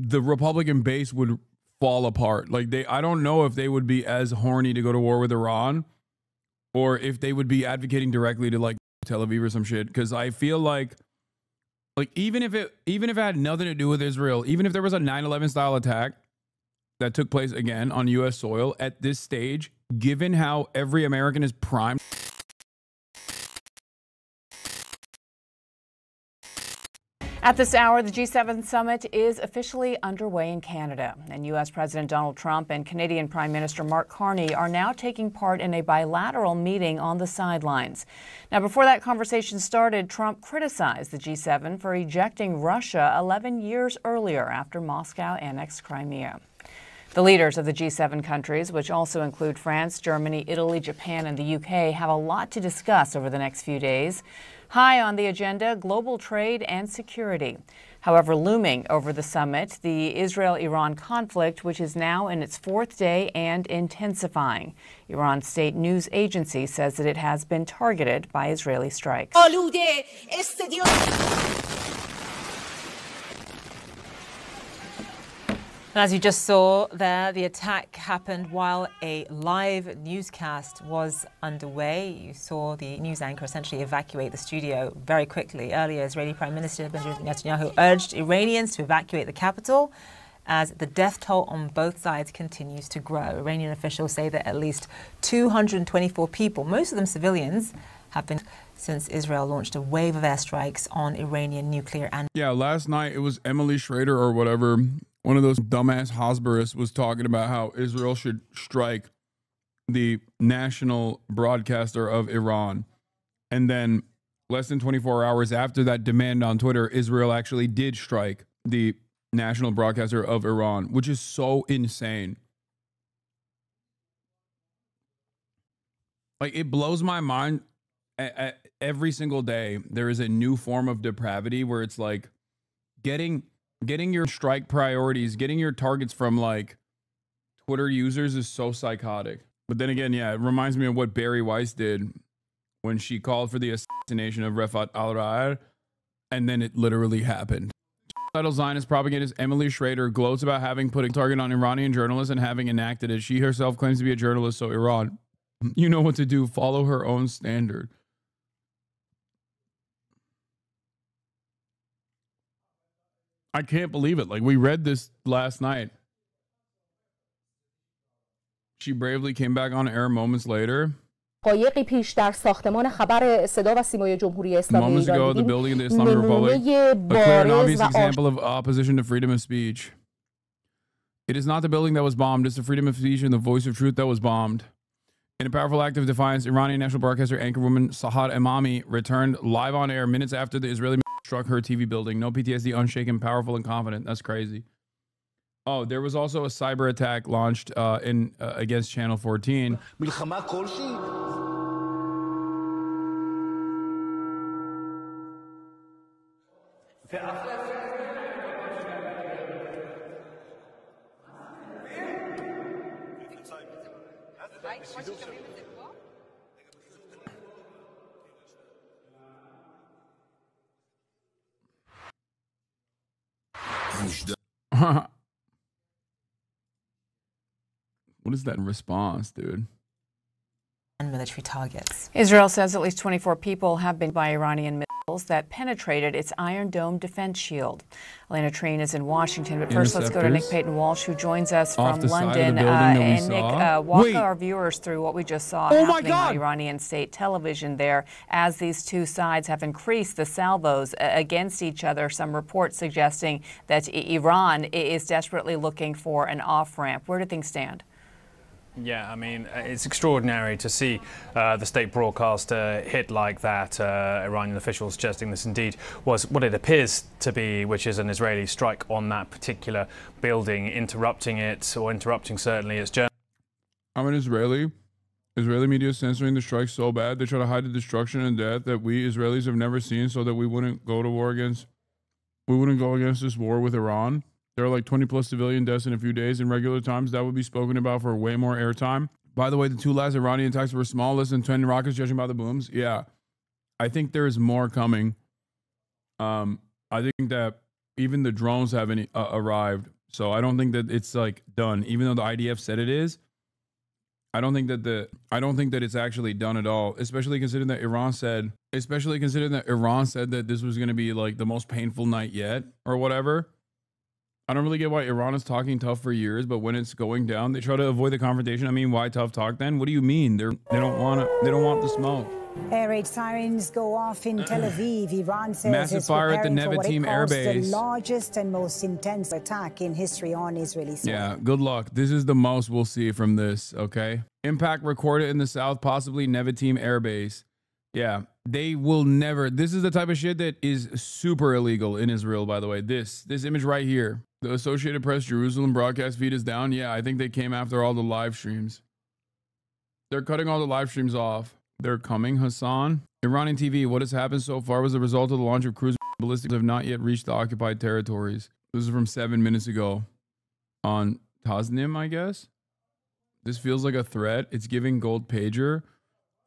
the Republican base would fall apart. Like I don't know if they would be as horny to go to war with Iran, or if they would be advocating directly to like Tel Aviv or some shit. Because I feel like even if it had nothing to do with Israel, even if there was a 9/11 style attack that took place again on U.S. soil at this stage, given how every American is primed. At this hour, the G7 summit is officially underway in Canada, and U.S. President Donald Trump and Canadian Prime Minister Mark Carney are now taking part in a bilateral meeting on the sidelines. Now, before that conversation started, Trump criticized the G7 for ejecting Russia 11 years earlier after Moscow annexed Crimea. The leaders of the G7 countries, which also include France, Germany, Italy, Japan, and the UK, have a lot to discuss over the next few days. High on the agenda, global trade and security. However, looming over the summit, the Israel-Iran conflict, which is now in its fourth day and intensifying. Iran's state news agency says that it has been targeted by Israeli strikes. As you just saw there, the attack happened while a live newscast was underway. You saw the news anchor essentially evacuate the studio very quickly. Earlier, Israeli Prime Minister Benjamin Netanyahu urged Iranians to evacuate the capital as the death toll on both sides continues to grow. Iranian officials say that at least 224 people, most of them civilians, have been since Israel launched a wave of airstrikes on Iranian nuclear and... Yeah, last night it was Emily Schrader or whatever. One of those dumbass Hasbarists was talking about how Israel should strike the national broadcaster of Iran. And then less than 24 hours after that demand on Twitter, Israel actually did strike the national broadcaster of Iran, which is so insane. Like, it blows my mind. Every single day, there is a new form of depravity where it's like getting your strike priorities, getting your targets from like Twitter users is so psychotic. But then again, yeah, it reminds me of what Barry Weiss did when she called for the assassination of Refat al-Ra'ad, and then it literally happened. Title Zionist propagandist Emily Schrader gloats about having put a target on Iranian journalists and having enacted it. She herself claims to be a journalist, so Iran, you know what to do. Follow her own standard. I can't believe it. Like, we read this last night. She bravely came back on air moments later. دقایقی پیش در ساختمان خبر صدا و سیمای جمهوری اسلامی Moments ago, the building of the Islamic Republic, a clear and obvious example of opposition to freedom of speech. It is not the building that was bombed, it's the freedom of speech and the voice of truth that was bombed. In a powerful act of defiance, Iranian national broadcaster anchorwoman Sahar Emami returned live on air minutes after the Israeli struck her TV building. No PTSD, unshaken, powerful, and confident. That's crazy. Oh, there was also a cyber attack launched against Channel 14. What is that response, dude? And military targets. Israel says at least 24 people have been by Iranian missiles that penetrated its Iron Dome defense shield. Elena Treen is in Washington, but first let's go to Nick Payton-Walsh, who joins us from London. And Nick, walk our viewers through what we just saw happening on Iranian state television there as these two sides have increased the salvos against each other. Some reports suggesting that Iran is desperately looking for an off-ramp. Where do things stand? Yeah, I mean, it's extraordinary to see the state broadcaster hit like that. Iranian officials suggesting this indeed was what it appears to be, which is an Israeli strike on that particular building, interrupting it, or interrupting certainly its journey. I'm an Israeli. Israeli media is censoring the strike so bad they try to hide the destruction and death that we Israelis have never seen, so that we wouldn't go against this war with Iran. There are like 20 plus civilian deaths in a few days. In regular times, that would be spoken about for way more airtime. By the way, the two last Iranian attacks were small, less than 10 rockets, judging by the booms. Yeah, I think there is more coming. I think that even the drones haven't arrived. So I don't think that it's like done. Even though the IDF said it is, I don't think that it's actually done at all. Especially considering that Iran said that this was going to be like the most painful night yet or whatever. I don't really get why Iran is talking tough for years, but when it's going down, they try to avoid the confrontation. I mean, why tough talk then? What do you mean? They don't want the smoke. Air raid sirens go off in Tel Aviv. Iran says massive it's fire at the preparing for what it Nevatim Air calls Base. the largest and most intense attack in history on Israeli soil. Yeah, good luck. This is the most we'll see from this, okay? Impact recorded in the south, possibly Nevatim Air Base. Yeah, they will never. This is the type of shit that is super illegal in Israel, by the way. This image right here. The Associated Press Jerusalem broadcast feed is down. Yeah, I think they came after all the live streams. They're cutting all the live streams off. They're coming, Hasan. Iranian TV, what has happened so far was the result of the launch of cruise ballistics have not yet reached the occupied territories. This is from 7 minutes ago on Tasnim, I guess. This feels like a threat. It's giving gold pager.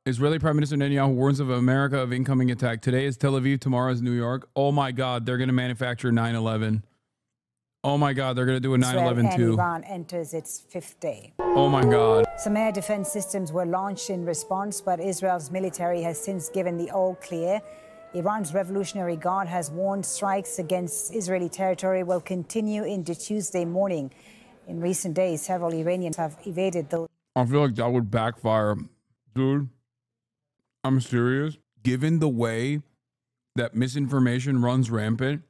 Israeli Prime Minister Netanyahu warns of America of incoming attack. Today is Tel Aviv, tomorrow is New York. Oh my God, they're going to manufacture 9/11. Oh my God, they're going to do a 9/11 too. Iran enters its 5th day. Oh my God. Some air defense systems were launched in response, but Israel's military has since given the all clear. Iran's Revolutionary Guard has warned strikes against Israeli territory will continue into Tuesday morning. In recent days, several Iranians have evaded those. I feel like that would backfire. Dude, I'm serious. Given the way that misinformation runs rampant,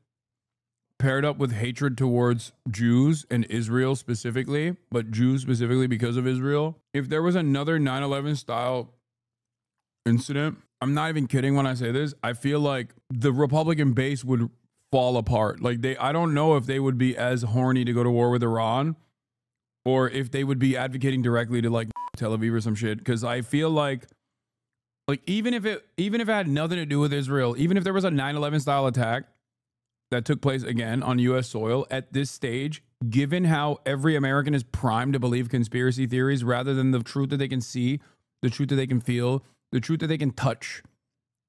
paired up with hatred towards Jews and Israel specifically, but Jews specifically because of Israel, if there was another 9/11 style incident, I'm not even kidding when I say this, I feel like the Republican base would fall apart. Like I don't know if they would be as horny to go to war with Iran or if they would be advocating directly to like Tel Aviv or some shit. Cause I feel like even if it had nothing to do with Israel, even if there was a 9/11 style attack that took place again on U.S. soil at this stage, given how every American is primed to believe conspiracy theories rather than the truth that they can see, the truth that they can feel, the truth that they can touch.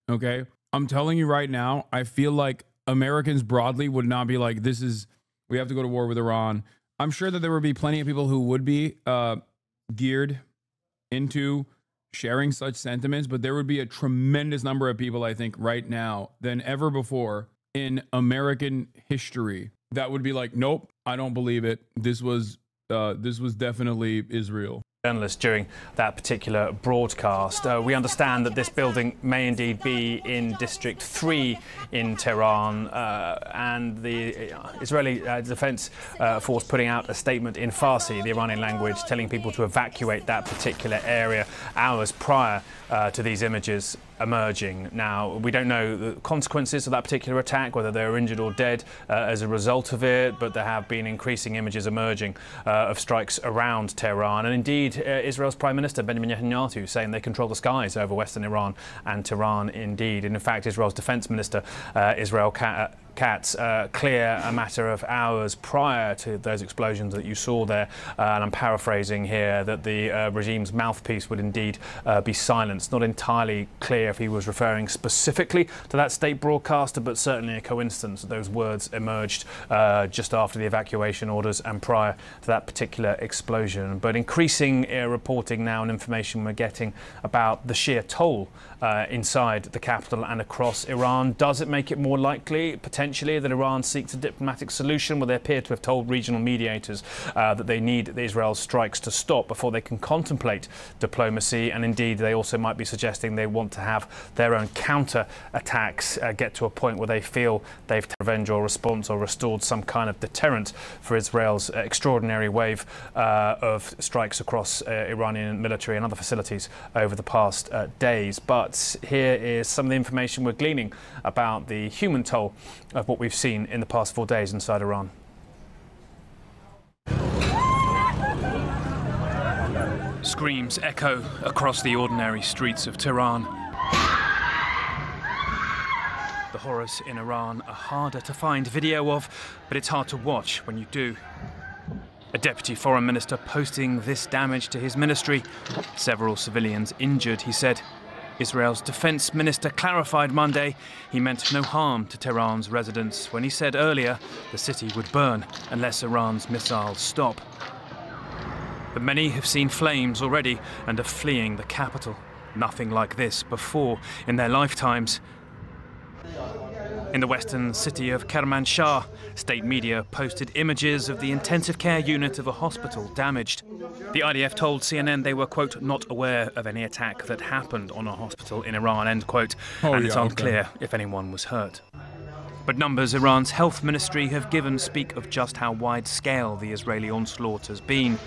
Okay? I'm telling you right now, I feel like Americans broadly would not be like, we have to go to war with Iran. I'm sure that there would be plenty of people who would be geared into sharing such sentiments, but there would be a tremendous number of people, I think, right now than ever before in American history that would be like, nope, I don't believe it. This was definitely Israel. Journalists during that particular broadcast. We understand that this building may indeed be in District 3 in Tehran, and the Israeli Defense Force putting out a statement in Farsi, the Iranian language, telling people to evacuate that particular area hours prior to these images emerging. Now, we don't know the consequences of that particular attack, whether they're injured or dead as a result of it, but there have been increasing images emerging of strikes around Tehran. And indeed, Israel's Prime Minister Benjamin Netanyahu saying they control the skies over western Iran and Tehran indeed. And in fact, Israel's Defense Minister, Israel Katz, clear a matter of hours prior to those explosions that you saw there, and I'm paraphrasing here, that the regime's mouthpiece would indeed be silenced. Not entirely clear if he was referring specifically to that state broadcaster, but certainly a coincidence that those words emerged just after the evacuation orders and prior to that particular explosion. But increasing reporting now and information we're getting about the sheer toll inside the capital and across Iran. Does it make it more likely, potentially, that Iran seeks a diplomatic solution? Well, they appear to have told regional mediators that they need Israel's strikes to stop before they can contemplate diplomacy. And indeed, they also might be suggesting they want to have their own counter-attacks get to a point where they feel they've revenge or response or restored some kind of deterrent for Israel's extraordinary wave of strikes across Iranian military and other facilities over the past days. But here is some of the information we're gleaning about the human toll of what we've seen in the past 4 days inside Iran. Screams echo across the ordinary streets of Tehran. The horrors in Iran are harder to find video of, but it's hard to watch when you do. A deputy foreign minister posting this damage to his ministry. Several civilians injured, he said. Israel's defense minister clarified Monday he meant no harm to Tehran's residents when he said earlier the city would burn unless Iran's missiles stop. But many have seen flames already and are fleeing the capital. Nothing like this before in their lifetimes. In the western city of Kermanshah, state media posted images of the intensive care unit of a hospital damaged. The IDF told CNN they were, quote, not aware of any attack that happened on a hospital in Iran, end quote, and it's unclear if anyone was hurt. But numbers Iran's health ministry have given speak of just how wide-scale the Israeli onslaught has been.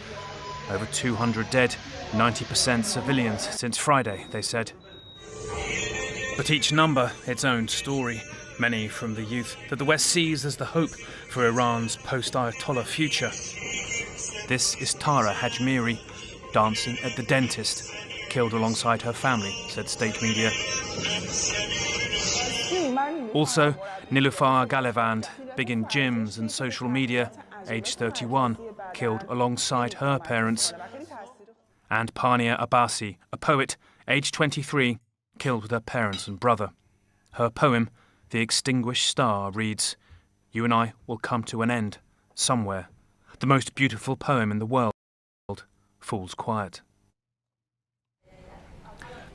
Over 200 dead, 90% civilians since Friday, they said. But each number its own story. Many from the youth that the West sees as the hope for Iran's post-Ayatollah future. This is Tara Hajmiri, dancing at the dentist, killed alongside her family, said state media. Also, Nilufar Galevand, big in gyms and social media, aged 31, killed alongside her parents. And Pania Abbasi, a poet, aged 23, killed with her parents and brother. Her poem, The Extinguished Star, reads, "You and I will come to an end, somewhere. The most beautiful poem in the world falls quiet."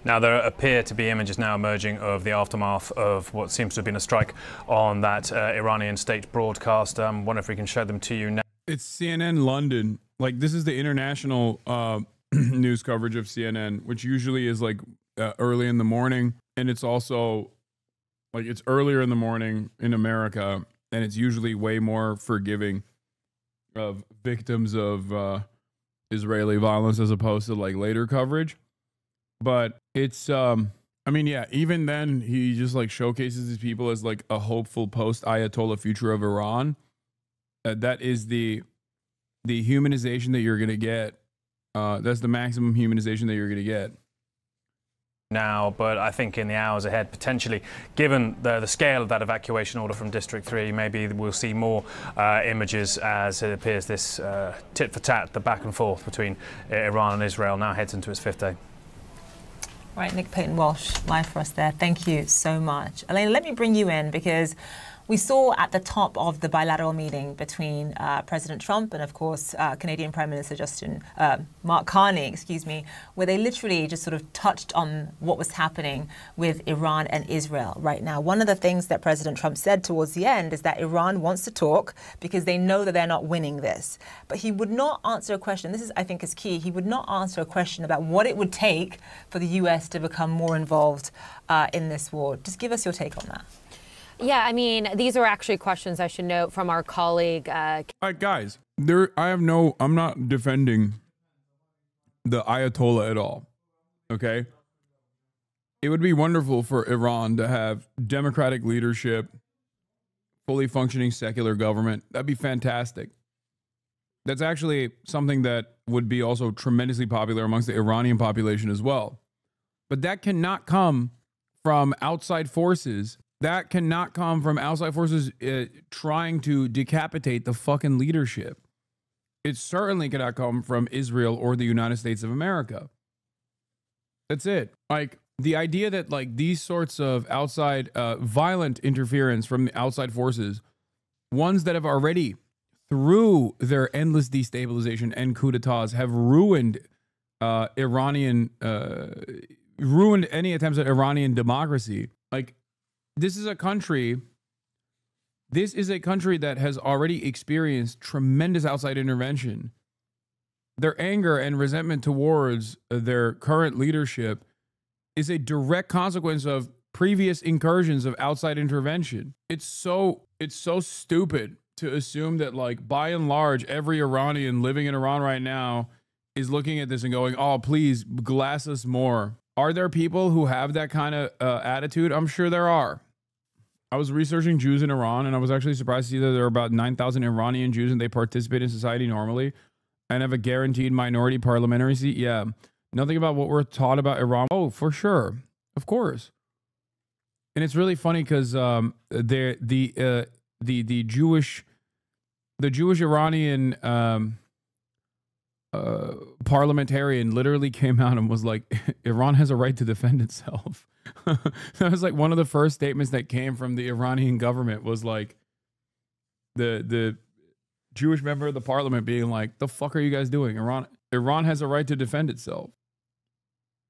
Now, there appear to be images now emerging of the aftermath of what seems to have been a strike on that Iranian state broadcast. I wonder if we can show them to you now. It's CNN London. Like, this is the international news coverage of CNN, which usually is like early in the morning. And it's also like it's earlier in the morning in America. And it's usually way more forgiving of victims of Israeli violence as opposed to like later coverage. But it's, I mean, yeah, even then he just like showcases these people as like a hopeful post-Ayatollah future of Iran. That is the humanization that you're going to get. That's the maximum humanization that you're going to get. Now, but I think in the hours ahead, potentially, given the scale of that evacuation order from District 3, maybe we'll see more images as it appears this tit for tat, the back and forth between Iran and Israel now heads into its 5th day. Right, Nick Payton-Walsh, live for us there. Thank you so much. Elena, let me bring you in because we saw at the top of the bilateral meeting between President Trump and, of course, Canadian Prime Minister Mark Carney, where they literally just sort of touched on what was happening with Iran and Israel right now. One of the things that President Trump said towards the end is that Iran wants to talk because they know that they're not winning this. But he would not answer a question. This is, I think, is key. He would not answer a question about what it would take for the U.S. to become more involved in this war. Just give us your take on that. Yeah, I mean, these are actually questions I should note from our colleague. Guys, I'm not defending the Ayatollah at all. Okay. It would be wonderful for Iran to have democratic leadership, fully functioning secular government. That'd be fantastic. That's actually something that would be also tremendously popular amongst the Iranian population as well. But that cannot come from outside forces. That cannot come from outside forces trying to decapitate the fucking leadership. It certainly cannot come from Israel or the United States of America. That's it. Like, the idea that like these sorts of outside violent interference from the outside forces, ones that have already, through their endless destabilization and coup d'etats, have ruined ruined any attempts at Iranian democracy. Like, This is a country that has already experienced tremendous outside intervention. Their anger and resentment towards their current leadership is a direct consequence of previous incursions of outside intervention. It's so stupid to assume that, like, by and large, every Iranian living in Iran right now is looking at this and going, "Oh, please glass us more." Are there people who have that kind of attitude? I'm sure there are. I was researching Jews in Iran, and I was actually surprised to see that there are about 9,000 Iranian Jews, and they participate in society normally and have a guaranteed minority parliamentary seat. Yeah, nothing about what we're taught about Iran. Oh, for sure, of course. And it's really funny because the Jewish Iranian parliamentarian literally came out and was like, Iran has a right to defend itself. That was like one of the first statements that came from the Iranian government, was like the Jewish member of the parliament being like, the fuck are you guys doing? Iran has a right to defend itself.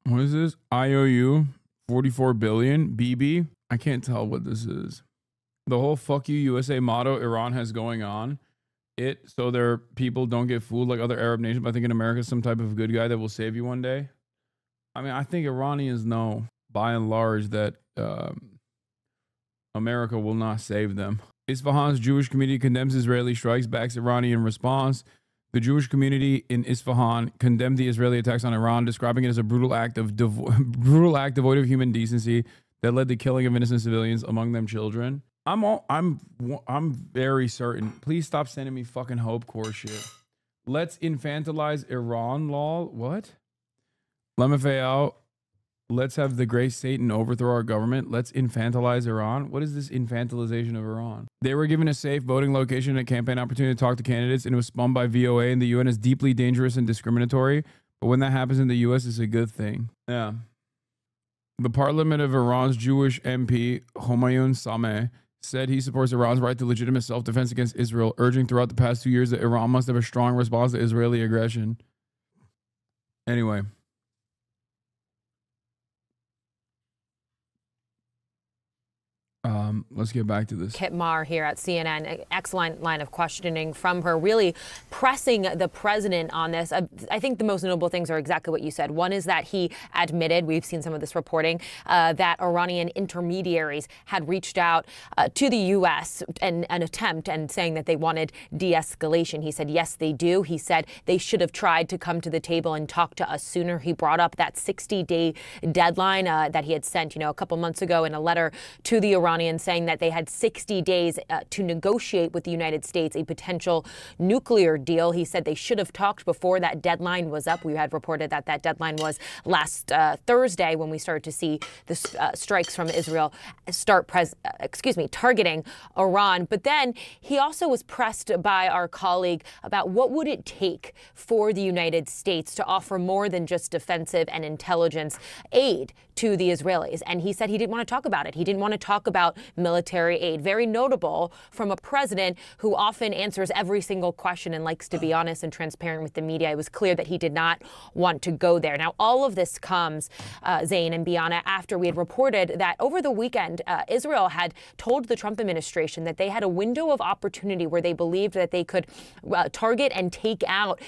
What is this? IOU 44 billion BB? I can't tell what this is. The whole fuck you USA motto Iran has going on. So their people don't get fooled like other Arab nations by thinking America's some type of good guy that will save you one day. I mean, I think Iranians know by and large that America will not save them. Isfahan's Jewish community condemns Israeli strikes, backs Iranian response. The Jewish community in Isfahan condemned the Israeli attacks on Iran, describing it as a brutal act devoid of human decency that led to killing of innocent civilians, among them children. I'm very certain. Please stop sending me fucking Hope Corps shit. Let's infantilize Iran, lol. What? Lemafayal. Let's have the gray Satan overthrow our government. Let's infantilize Iran. What is this infantilization of Iran? They were given a safe voting location and a campaign opportunity to talk to candidates, and it was spun by VOA and the UN as deeply dangerous and discriminatory. But when that happens in the US, it's a good thing. Yeah. The parliament of Iran's Jewish MP, Homayun Sameh, said he supports Iran's right to legitimate self-defense against Israel, urging throughout the past 2 years that Iran must have a strong response to Israeli aggression. Anyway. Let's get back to this. Kit Mar here at CNN. Excellent line of questioning from her, really pressing the president on this. I think the most notable things are exactly what you said. One is that he admitted, we've seen some of this reporting, that Iranian intermediaries had reached out to the U.S. and an attempt and saying that they wanted de-escalation. He said, yes, they do. He said they should have tried to come to the table and talk to us sooner. He brought up that 60-day deadline that he had sent, a couple months ago in a letter to the Iranians, saying that they had 60 days to negotiate with the United States a potential nuclear deal. He said they should have talked before that deadline was up. We had reported that that deadline was last Thursday when we started to see the strikes from Israel start targeting Iran. But then he also was pressed by our colleague about what would it take for the United States to offer more than just defensive and intelligence aid to the Israelis. And he said he didn't want to talk about it. He didn't want to talk about military aid. Very notable from a president who often answers every single question and likes to be honest and transparent with the media. It was clear that he did not want to go there. Now, all of this comes, Zain and Biana, after we had reported that over the weekend, Israel had told the Trump administration that they had a window of opportunity where they believed that they could target and take out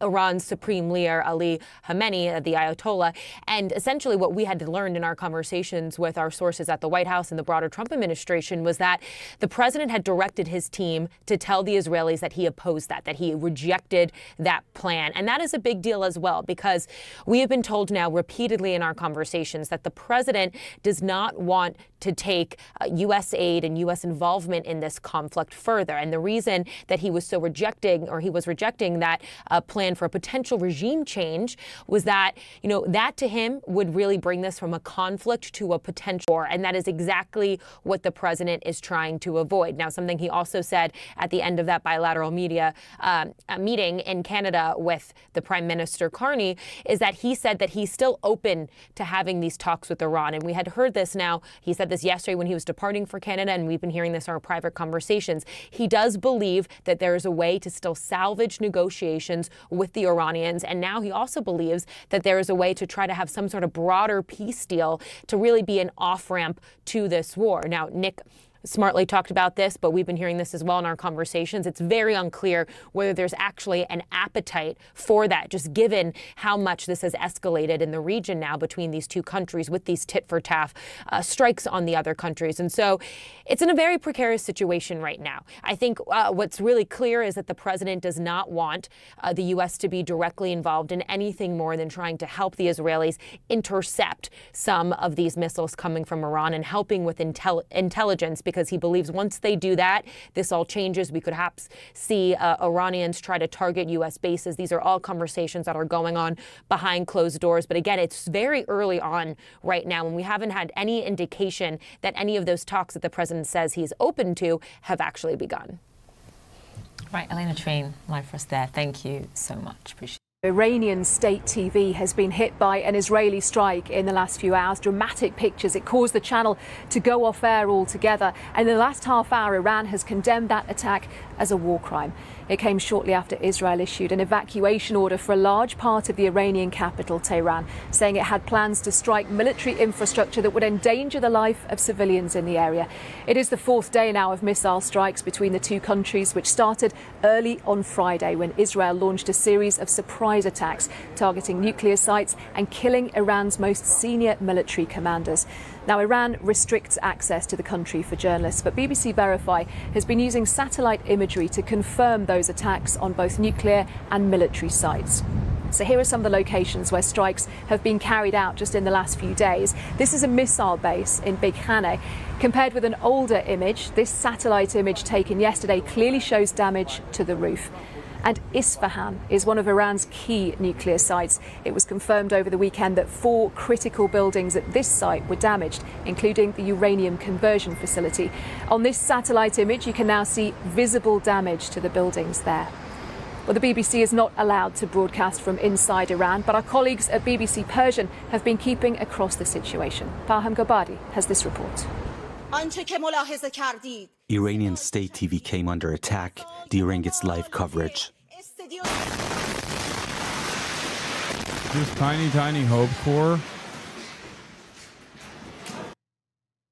Iran's supreme leader, Ali Khamenei, the Ayatollah. And essentially what we had learned in our conversations with our sources at the White House and the broader Trump administration was that the president had directed his team to tell the Israelis that he opposed that he rejected that plan. And that is a big deal as well, because we have been told now repeatedly in our conversations that the president does not want to take U.S. aid and U.S. involvement in this conflict further. And the reason that he was rejecting that plan for a potential regime change was that, that to him would really bring this from a conflict to a potential war. And that is exactly what the president is trying to avoid. Now, something he also said at the end of that bilateral meeting in Canada with the Prime Minister Carney is that he said that he's still open to having these talks with Iran. And we had heard this now. He said this yesterday when he was departing for Canada, and we've been hearing this in our private conversations. He does believe that there is a way to still salvage negotiations with the Iranians. And now he also believes that there is a way to try to have some sort of broader peace deal to really be an off-ramp to this war. Now, Nick smartly talked about this, but we've been hearing this as well in our conversations. It's very unclear whether there's actually an appetite for that, just given how much this has escalated in the region now between these two countries with these tit-for-tat strikes on the other countries. And so it's in a very precarious situation right now. I think what's really clear is that the president does not want the U.S. to be directly involved in anything more than trying to help the Israelis intercept some of these missiles coming from Iran and helping with intelligence, because he believes once they do that, this all changes. We could perhaps see Iranians try to target U.S. bases. These are all conversations that are going on behind closed doors. But again, it's very early on right now, and we haven't had any indication that any of those talks that the president says he's open to have actually begun. Right, Elena Train, live for us there. Thank you so much. Appreciate it. Iranian state TV has been hit by an Israeli strike in the last few hours. Dramatic pictures. It caused the channel to go off air altogether. And in the last half hour, Iran has condemned that attack as a war crime. It came shortly after Israel issued an evacuation order for a large part of the Iranian capital, Tehran, saying it had plans to strike military infrastructure that would endanger the life of civilians in the area. It is the fourth day now of missile strikes between the two countries, which started early on Friday when Israel launched a series of surprise attacks targeting nuclear sites and killing Iran's most senior military commanders. Now, Iran restricts access to the country for journalists, but BBC Verify has been using satellite imagery to confirm those attacks on both nuclear and military sites. So here are some of the locations where strikes have been carried out just in the last few days. This is a missile base in Big Haneh. Compared with an older image, this satellite image taken yesterday clearly shows damage to the roof. And Isfahan is one of Iran's key nuclear sites. It was confirmed over the weekend that 4 critical buildings at this site were damaged, including the uranium conversion facility. On this satellite image, you can now see visible damage to the buildings there. Well, the BBC is not allowed to broadcast from inside Iran, but our colleagues at BBC Persian have been keeping across the situation. Farham Gobadi has this report. Iranian state TV came under attack during its live coverage. This tiny hope core.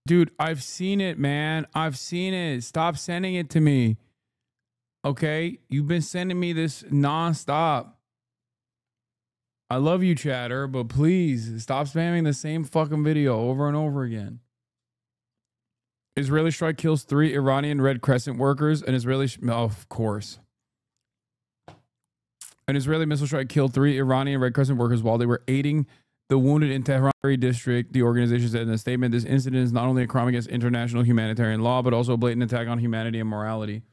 Dude, I've seen it, man. I've seen it. Stop sending it to me. Okay? You've been sending me this nonstop. I love you, chatter, but please stop spamming the same fucking video over and over again. Israeli strike kills 3 Iranian Red Crescent workers. An Israeli... of course. An Israeli missile strike killed 3 Iranian Red Crescent workers while they were aiding the wounded in Tehran district. The organization said in a statement, this incident is not only a crime against international humanitarian law, but also a blatant attack on humanity and morality.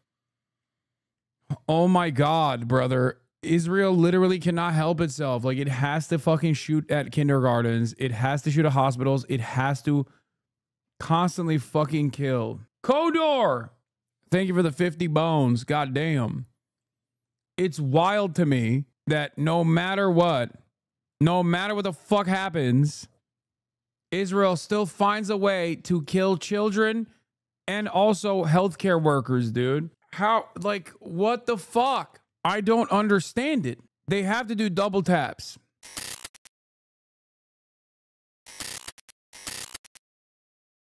Oh my God, brother. Israel literally cannot help itself. Like, it has to fucking shoot at kindergartens. It has to shoot at hospitals. It has to constantly fucking kill. Kodor! Thank you for the 50 bones. God damn. It's wild to me that no matter what the fuck happens, Israel still finds a way to kill children and also healthcare workers, dude. How, like, what the fuck? I don't understand it. They have to do double taps.